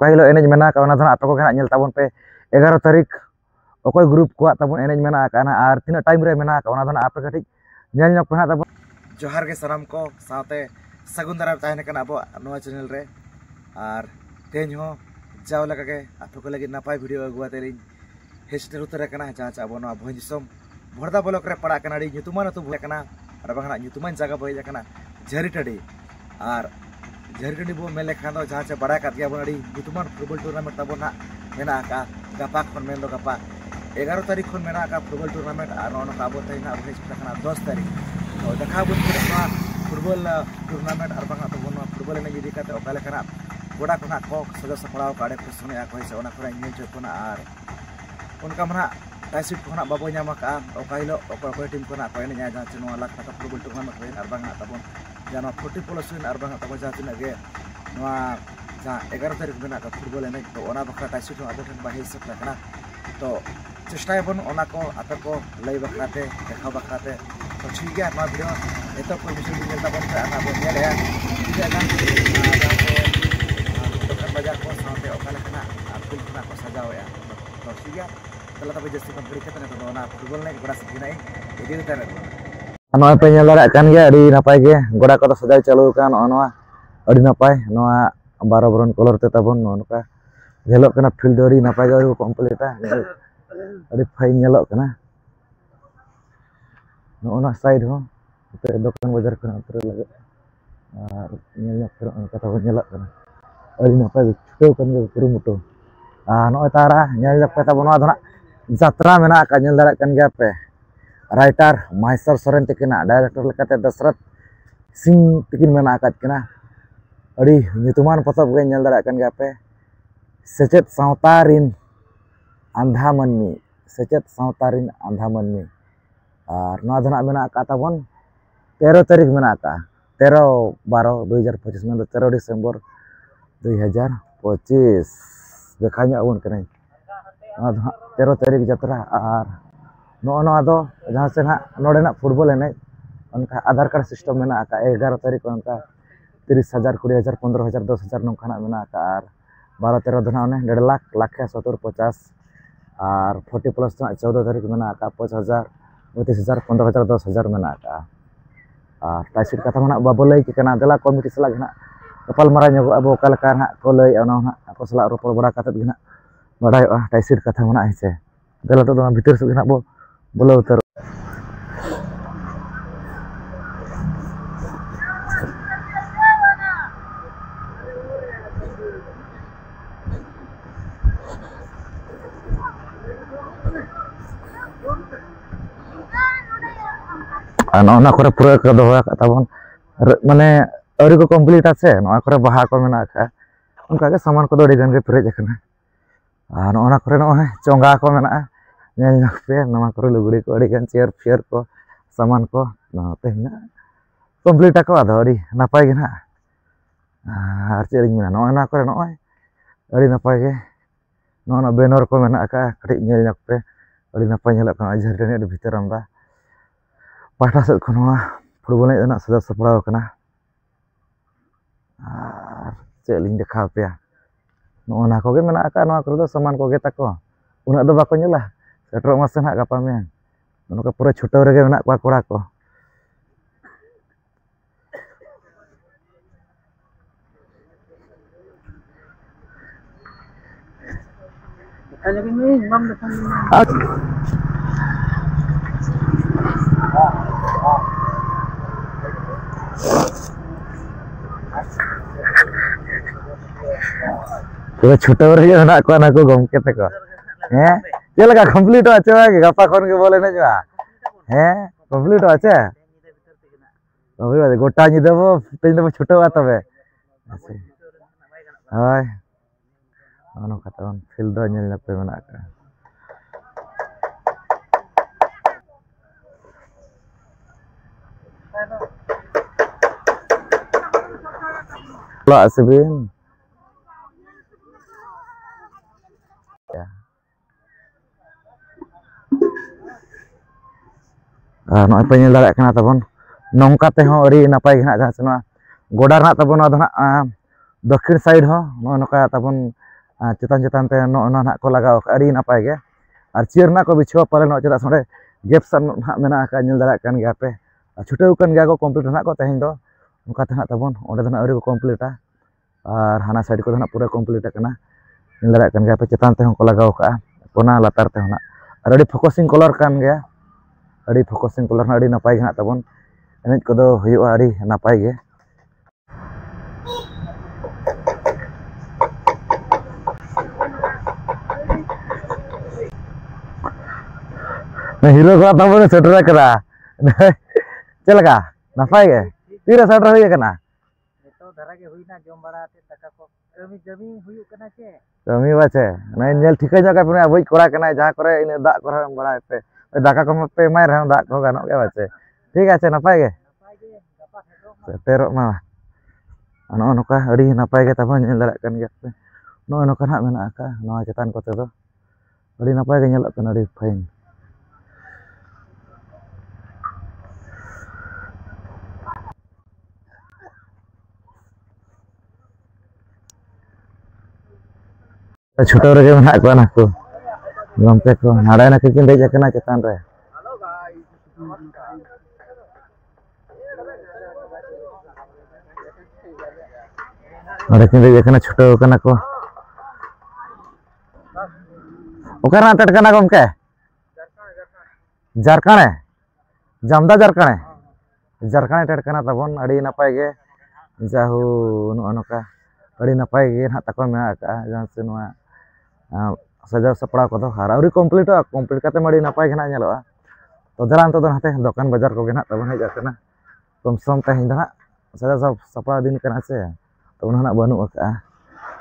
oka hilo enej mena ka ona dona ape ko hana nyel tabon pe 11 tarik okoy group ko tabon enej mena ka na ar tina time re mena ka ona dona ape kati nyel nyok pe ha tabon johar ge saram ko saate sagun daram tahene kana abo noa channel re ar तेज हो जाओ लगा के आप को लगे नपाय video अगुआ तेरी हेस्टर उतर कना जहाँ चा बनो भंजिसम भरदा ब्लॉक रे पड़ा कना ᱧᱩᱛᱩᱢᱟᱱ ᱟᱛᱩ भय कना और बखना ᱧᱩᱛᱩᱢᱟᱱ जगह भय कना झरीटडी और झरीटडी बो मेले खान दो जहाँ चा बड़ा काट गया बड़ी ᱧᱩᱛᱩᱢᱟᱱ फुटबॉल टूर्नामेंट तब ना मेना का गपा खन मेन दो गपा 11 तारीख खन मेना का फुटबॉल टूर्नामेंट और नो का बो तैना भय कना 10 तारीख तो देखा बो फुटबॉल टूर्नामेंट और बखना तो बनो फुटबॉल ने इदी काते ओकाले कना गोड़ा को को सजा सपड़ाव काड़े को समय आ कोई से ओना खरा ᱧᱮᱞ ᱪᱚ ᱠᱚᱱᱟ ᱟᱨ उनका मना टाइसिट को ना बाबो ᱧᱟᱢ का ओका हिलो ओका टीम को ना कोई ने जहां चे नो लाख टाका फुटबॉल टूर्नामेंट रे आर बांगा तबन जानो 40 प्लस विन आर बांगा तबन जहां तिना गे नोआ जहां 11 तारिख में ना का फुटबॉल एने तो ओना बखरा टाइसिट को आदर बाहे सब ना तो चेष्टा बन ओना को आते को लई बखराते देखा बखराते तो ठीक है मा वीडियो एतो को विषय भी चलता बन आना बो ने रे ठीक है ना बाजार को साथे ओकाले कना आपुल कना को सजाओ या तो ठीक है तला तबे जस्ती कंप्लीट करते तो ना फुटबॉल ने गोड़ा सिखिनाई इदी उतार नोआ पे नेल दारा कान गया अडी नापाय गे गोड़ा को सजाय चालू कान नोआ अडी नापाय नोआ 12 ब्राउन कलर ते तबन नोका झेलोक कना फील्ड अडी नापाय गे कंप्लीट अडी फाइन नेलोक कना नोना साइड हो ते दुकान बाजार कना उतर लगे और नेल फिर उनका तब नेलोक कना अड़ी नापाय छुटो कन गे कुरुमुटो नो तारा नेल जपता बनो आधना जात्रा मेना का नेल दारा कन गया पे राइटर माइसर सोरेन तकिना डायरेक्टर लेकाते दशरथ सिंह तकिन मेना का किना अड़ी ᱧᱩᱛᱩᱢᱟᱱ पतब गे नेल दारा कन गया पे सेचेत सावतारिन आंधा मनमी सेचेत सावतारिन आंधा मनमी और नो आधना मेना का तबन 13 तारीख मेना का 13/12/2025 में 13 दिसंबर 2025 देखा बन करें 13 तारीख यात्रा और नो जहाँ से ना नोड़े फुटबॉल एने उनका आधार कार्ड सिस्टम में 11 तारीख उनका 30,000 20,000 15,000 10,000 नौका में 12 13 धना 1.5 लाख लाख 70 50 और 40 प्लस 14 तारीख में 5,000 32,000 15,000 10,000 में और टाइसिट कथा में बाबो लई के दला कमिटी सलाग ना कपाल मारा ᱧᱚᱜ ᱟᱵᱚ ᱚᱠᱟ ᱞᱮᱠᱟ ᱱᱟᱜ ᱠᱚ ᱞᱟᱹᱭ ᱚᱱᱟ ᱱᱟᱜ ᱟᱠᱚ ᱥᱟᱞᱟᱜ ᱨᱚᱯᱚᱲ ᱵᱟᱲᱟ ᱠᱟᱛᱮᱫ ᱜᱮ ᱱᱟᱜ ᱵᱟᱰᱟᱭᱚᱜᱼᱟ ᱴᱟইᱥᱤᱴ ᱠᱟᱛᱷᱟ ᱢᱮᱱᱟᱜᱼᱟ ᱦᱮᱸᱥᱮ ᱫᱮᱞᱟ ᱛᱚ ᱵᱷᱤᱛᱤᱨ ᱥᱮᱫ ᱜᱮ ᱱᱟᱜ ᱵᱚ ᱵᱚᱞᱚ ᱩᱛᱟᱹᱨᱚᱜᱼᱟ ᱚᱱᱟ ᱠᱚᱨᱮ ᱯᱩᱨᱟᱹ ᱠᱚ ᱫᱚᱦᱚ ᱟᱠᱟᱫ ᱛᱟᱵᱚᱱ माने अरी को कम्प्लीट आसे नोआ करे बाहा को मेना का उनका के सामान को अडी गन के पेरेज अकना आ नोना करे नोय चोंगा को मेना नेल नक पे नोआ करे लुगड़ी को अडी गन चेयर फेयर को सामान को नोते ना कम्प्लीट को आदो अडी नापाय गे ना आर चेरिंग मेना नोना करे नोय अडी नापाय गे नोना बैनर को मेना का कटी नेल नक पे अडी नापाय नेल का झरने अडी भीतर आमदा पाटा से को नोआ फुटबॉल ने सजा सपड़ा कना और चेलिंग देखा पे नोना को गे मेना का नोआ को सामान को गे तको उना दो बाको नेला सेटर मासे ना गापा में नोका पूरा छुटो रे गे मेना को कोड़ा को पूरा छोटा रे ना को गमके तको हैं चलका कंप्लीट আছে गापा खन के बोले ने जा हैं कंप्लीट আছে ओबे गोटा नि देबो तेन देबो छोटा तबे हाय ono katawan field do nyel pe mana ka la asbin ya no apa nyel darak kana tabon nongka te ho ri napai gana jahan sena godar na tabon adona दक्षिण साइड हो नोका तबन चेतान चेतान ते ना को लगाव अड़ी नपाय गे और चेयर ना को बिछाव पाले नो चेदा सोडे गेप सन ना मेना का नेल दाड़ा कान गया पे छुटेव कान गया को कंप्लीट ना को तेहें दो उनका तेना तबन ओंडे दना अड़ी को कंप्लीटा और हाना साइड को दना पूरा कंप्लीट करना नेल दाड़ा कान गया पे चेतान ते को लगाव का कोना लातार ते होना और अड़ी फोकसिंग कलर कान गया अड़ी फोकसिंग कलर ना अड़ी नपाय गे ना तबन एनेज को दो हुयुआ अड़ी नपाय गे हीरो को तब सेटर करा चलका नपाय गे तीरा सेटर हुई कना तो धरा के हुई ना जम बड़ा ते तका को कमी जमी हुई कना के कमी बाचे ना नेल ठीक है जगह पे बुझ कोरा कना जहां करे इन दा कोरा बड़ा पे दाका को पे माय रह दा को गानो के बाचे ठीक है नपाय गे गपा सेटर मा नो नका अड़ी नपाय गे तब नेल दाड़ा कन गया पे नो नका ना मेना का नो चेतान को तो अड़ी नपाय गे नेल कन अड़ी फाइन छुटो रगे मेना को ना को गमके को नाड़ा ना किन दे जकना चेतान रे नाड़ा किन दे जकना छुटो कना को ओकरा टटकना गमके जारकाणे जामदा जारकाणे टटकना तबन अड़ी नपाय गे जाहु नो नका अड़ी नपाय गे ना तको मेना का जहां से नोआ सजाव सपड़ा को हाराउरी कंप्लीट काते मड़ी नपाय गे ना नेलोआ तो दरान तो नाते दुकान बाजार को गे ना तबन हेज आकना कम सम तेहें दा सजाव सपड़ा दिन कना से तो उना बनु का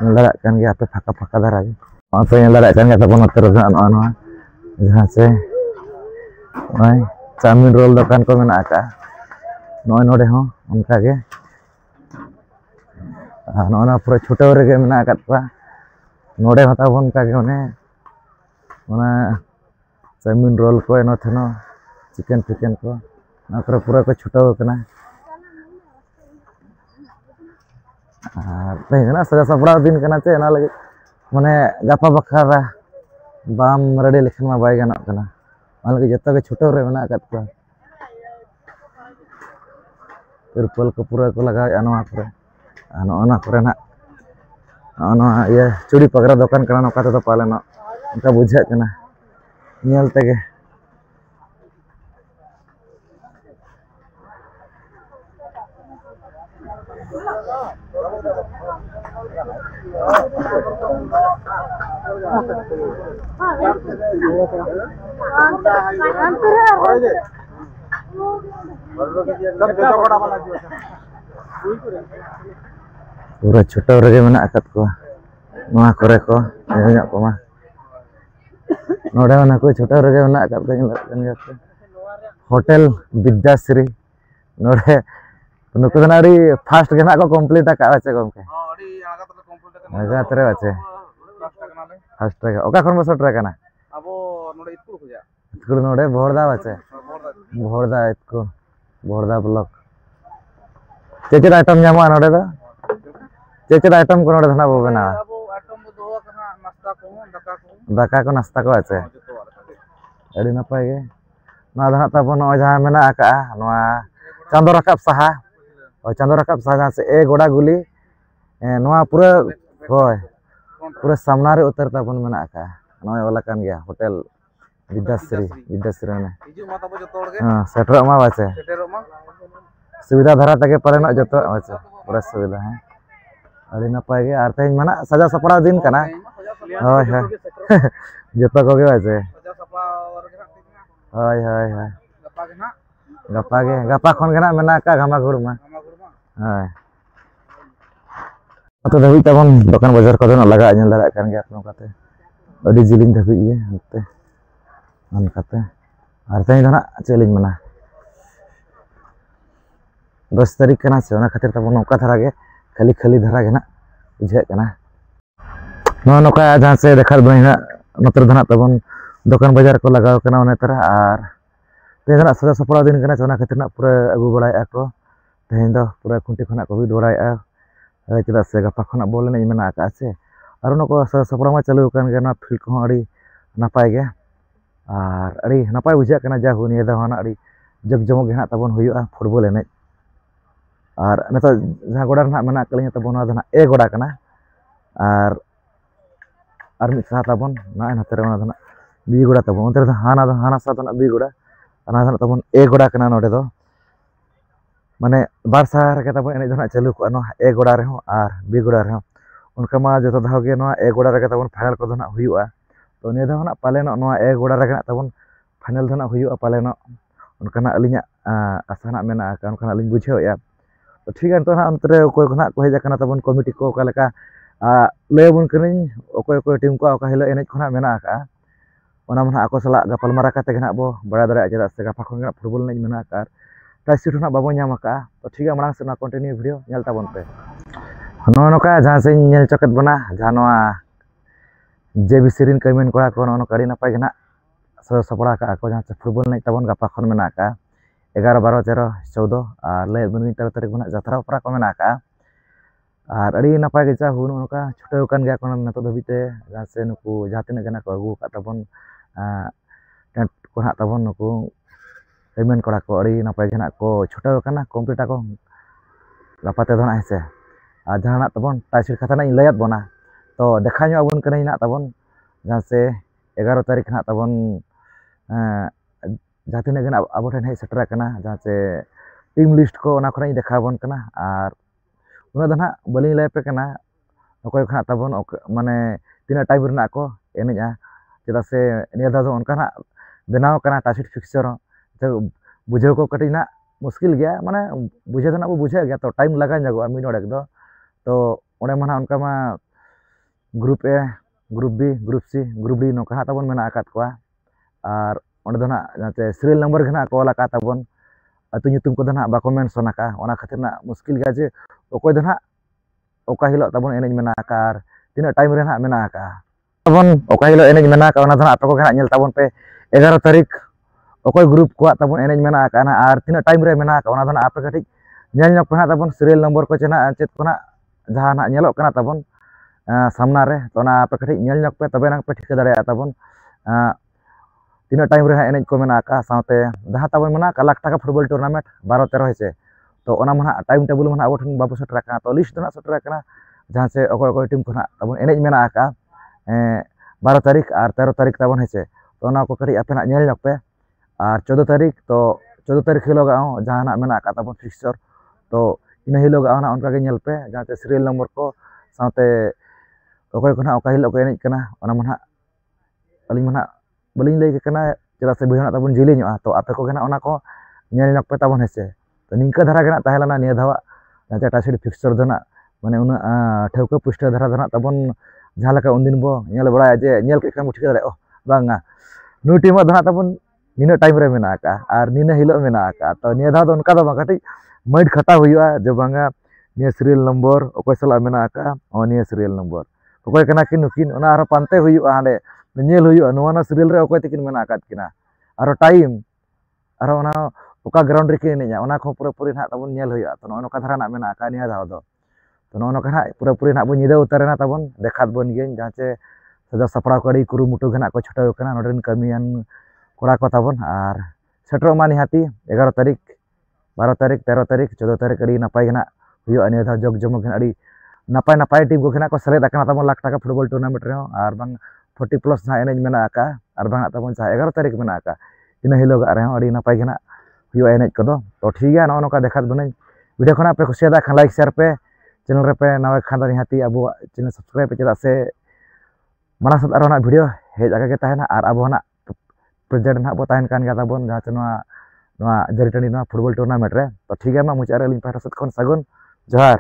नेल दाड़ा कान गया पे फाका फाका धारा गे तो नेल दाड़ा कान गया तबन नते रजा नोआ जहां से ओय चाउमिन रोल दुकान को मेना का नोय नोडे हो उनका गे ना पूरा छुटे रगे मेना का नोडे हता बन का चाउमिन रोल को एनो थेनो चिकन फिकन को ना पूरा को छुटाव कना तेना सजा सपड़ा दिन कना चे ना लगे माने गापा बखरा बाम रेडी लेखन मा बाय गाना कना मान लगे जत्ता के छुटाव रे मेना का तिरपल को पूरा को लगा अनवा करे ना करे ना ये चूड़ी पगड़ा दुकान कना नका तो पाले ना उनका बुझा कना नेल तेगे पूरा छुटाव रगे मेना आकत को नोआ करे को नेल को मा नोडे ना को छुटाव रगे मेना आकत को नेल कन गया होटल विद्याश्री नोडे नुको दनारी फास्ट गे ना को कंप्लीट का आचे गमके अड़ी आगा तो कंप्लीट आगा तरे आचे फास्ट रे ओका खन बसट रे कना अबो नोडे स्कूल खुजा स्कूल नोडे भोरदा आचे भोरदा इतको भोरदा ब्लॉक चेचे आइटम जामा नोडे दा चेचे आइटम को नोडे धना बो बना अबो आइटम दो कना नाश्ता को दाका को नाश्ता को आचे अड़ी नपाय गे ना धना तब नो जहां मेना का नोआ चांदो रकाब साहा और चांदो रकाब साहा जहां से ए गोड़ा गुली नोआ पूरा होय पूरा सामना रे उतर तबन मेना का नोय वाला कान गया होटल विद्याश्री ने हिजु मा तब जतो गे हां सेटर मा बाचे सेटेरो मा सुविधा धरा तके पाले ना जतो बाचे पूरा सुविधा है अड़ी नपाय गे आर तेज मना सजा सपड़ा दिन कना होय है जतो को गे बाचे सजा सपा वर गे होय गपा गे ना गपा खन गे ना मेना का घामा घुर मा हाय तो धबी तबन दुकान बाजार को ना लगा नेल दाड़ा कान गया अपनो काते अड़ी जिलिंग धबी ये हते अनकाते आर तेज ना चेलिंग मना 10 तारीख कना से ओना खातिर तबन नौका धरा गे खाली खाली धरा गे ना बुझे कना नो नौका जहां से देखा बना नतर धना तबन दुकान बाजार को लगाव कना ओने तरह आर तेज ना सजा सपड़ा दिन कना ओना खातिर ना पूरा अगु बड़ाय को तेज दो पूरा खुंटी खना को भी दौड़ाय चेदा से गपा खना बोल ने मेना का से और उनको सपड़ा चालू फील्ड को अड़ी नपाय गे और अड़ी नपाय बुझा जा निया दाना अड़ी जग जमक गे तबन हुआ फुटबॉल एने और नित जहाँ गोड़ा मेना तबन ए गोड़ा और मिद सा तबन ना नाते बी गोड़ा तबन उनते हाना सा बी गोड़ा तबन ए गोड़ा नोडे दो माने बार सार के तबन एने चालू को ए गोड़ा रहे और बी गोड़ा रहे उनका मा जो धाव गे ए गोड़ा रे तबन फाइनल को हुआ तो निया धाव पालेन ए गोड़ा रे तबन फाइनल हुआ पालेन उनका अलिया आशा मेना उनका अलिंग बुझेया तो ठीक है तो अंतरे अकोय को हेजा तबन कमिटी को लैबन करें अकोय टीम को हिल एने खना मेना आको सला गपालमारा बो बड़ा दाड़ा चेदा से गपा खन फुटबॉल एने मेना टाइस सीट बाबो नाम तो ठीक है मांग से कंटिन्यू वीडियो नेल ताबन पे नोका जहाँ से नेल चकत बना जहाँ जेबी सीरीन कमेन कोड़ा को नोका नपाय गे सपड़ा का जहाँ से फुटबॉल एने ताबन गपा खन मेना 11, 12, 13, 14 और लय बन 13 तारीख में जात्रा उपरा को मेना और अड़ी नपाय गे जा हुन नोका छुटाव कान गया कोन नतो धबिते जहाँ से नुकु जहाँ तिना गना को अगु का तबन टेंट को हा तबन नुकु पेमेंट कोड़ा को अड़ी नपाय गे को छुटाव काना कंप्लीट को गपाते दो ना से और जहाँ तबन टाइसिर कथा ना लयत बना तो देखा अबन कना तबन जहाँ से 11 तारीख ना तबन जहाँ तिना गना अब ठेन हेज सेटर जहाँ से टीम लिस्ट को देखा बन और उना बलिंग लैपे अकोय खा तबन माने तीना टाइम रना को एनेजा चेदा से निया दा उनका बनाव टाइसिट फिक्सचर बुझे को कटी ना मुश्किल गया माने बुझे तो बुझे गया तो टाइम लगा जागो मिड नोड़े दो तो ओने माना उनका मा group A group B group C group D नोका तबन मेना आकात कोआ और ओंडे दो जाते सीरियल नंबर घना को लका तबन अतु nyutum को दना बाको मेंशन का ओना खातिर ना मुश्किल गया जे अकोय दना ओका हिलो तबन एनेज मेना का तीना टाइम रे ना मेना का तबन ओका हिलो एनेज मेना का ओना दना आपको घना नेल तबन पे 11 तारीख अकोय ग्रुप को तबन एनेज मेना का ना और तीना टाइम रे मेना का ओना दना आपे कटी नेल नक पे तबन सीरियल नंबर को चेना चेत को ना जहां ना नेलो कना तबन सामना रे तो ना आपे कटी नेल नक पे तबे ना पे ठिका दाड़े तबन तीना टाइम रे एनेज को मेना का साथे जहाँ तबन मेना का लाख टाका फुटबॉल टूर्नामेंट 12, 13 हेसे तो ओना मना टाइम टेबल मना अब ठन बाबू सेटर का तो लिस्ट ना सेटर का जहाँ से अकोय टीम को तबन एनेज मेना का 12 तारीख और 13 तारीख तबन हेसे तो ओना को करी आपे ना नेल नक पे और 14 तारीख तो 14 तारीख हिलोग जहाँ ना मेना का तबन फिक्सचर तो इन हिलोग ना उनका के नेल पे जहाँ से सीरियल नंबर को साथे अकोय को ओका हिलोग को एनेज कना ओना मना अलिंग मना बलिंग लई के चेदा से भिडियो तबन जिलिंग तो आपे को गेना को नेल नक पे तबन हेसे तो निंका धारा गेना ताहेलाना निया धावा जहाँ टाइसिट फिक्सचर दना माने उना ठेवका पुष्टा धारा दना तबन जहाँ लका उनदिन बो नेल बड़ा जे नेल के काम ठिका दारे बांगा नु टीम दना तबन निना टाइम रे मेना का और निना हिलो मेना का तो निया धावा उनका दो कटी माइंड खता हुआ जो बांगा निया सीरियल नंबर अकोय सला मेना का और निया सीरियल नंबर अकोय कना किन नुकिन ओना आरो पानते हुआ हांडे नेल हुआ नोना सीरियल रे अकोय तकिन मेना कात किना आरो टाइम आरो ओना ओका ग्राउंड रे किनेजा ओना को पूरा पूरी ना तबन नेल हुआ तो नोका धारा ना मेना का निया धाव दो तो नोका ना पूरा पूरी ना बो निदा उतारेना तबन देखात बन गे जहाँ से सजा सपड़ा कड़ी कुरुमुटु घना को छुटाव कना नोडन कमियान कोड़ा को तबन और सेटर मा निहाती 11 तारीख 12 तारीख 13 तारीख 14 तारीख अड़ी नपाय घना हुआ निया धाव जग जमक घना अड़ी नपाय नपाय टीम को घना को सेलेद कना तबन लाख टाका फुटबॉल टूर्नामेंट रे और बांग 40+ जहाँ एनेज मेना का और बांग तबन 11 तारीख मेना का इन हिलोग रे अड़ी नपाय घना हुआ एनेज को तो ठीक है नोका देखात बने वीडियो खना पे खुशियादा खान लाइक शेयर पे चैनल रे पे नवा खान निहाती अब चैनल सब्सक्राइब पे चेदा से माना सत आरो ना वीडियो हेज आगे के ताहेना और अब ना प्रेजेंट ना बो ताहेन कान गया तबन जहाँ से नवा जरिटनी फुटबॉल टूर्नामेंट रे तो ठीक है मा मुचारे लिंग पाटा सत खन सगुन जोहार।